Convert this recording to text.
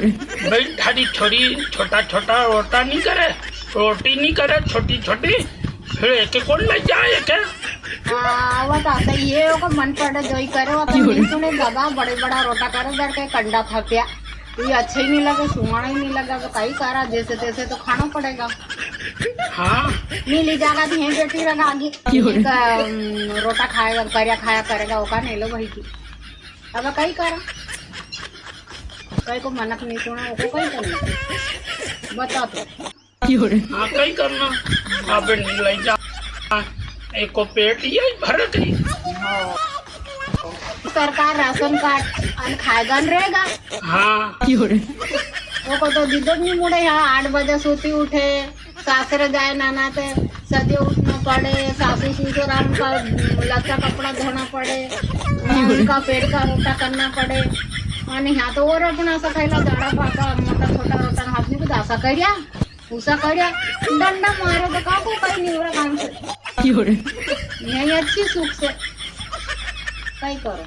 भाई थारी छोरी छोटा छोटा रोटा नहीं करे, रोटी नहीं करे छोटी छोटी, फिर एक कौन ले जाए एक आवत आता ये को मन पड़े जो ही करे वो तो नहीं सुने दादा बड़े बड़ा रोटा करे बैठ के कंडा थपिया ये अच्छा ही नहीं लगे सुहाना ही नहीं लगा तो कई करा जैसे तैसे तो खाना पड़ेगा। हाँ नीली जगह भी है बेटी रगा आगे रोटा खाएगा करिया खाया करेगा ओका नहीं लो वही की अब कई करा कई को मनक नहीं सुना वो कई करना बता तो हाँ कई करना अब नहीं ले जा एक को पेट ये भर गई। सरकार राशन कार्ड खाएगा रहेगा। हाँ वो को तो दीदो नहीं मुड़े यहाँ 8 बजे सोती उठे सासरे जाए नाना ते सजे उठना पड़े सासू ससुर उनका लत्ता कपड़ा धोना पड़े उनका पेट का रोटा करना पड़े और यहाँ तो और अपना सकाइला दाड़ा भाका मोटा छोटा रोटा हाथ में दासा करिया उसा करिया डंडा मारे तो का को कहीं नहीं हो रहा काम से यही अच्छी सुख से कहीं करो।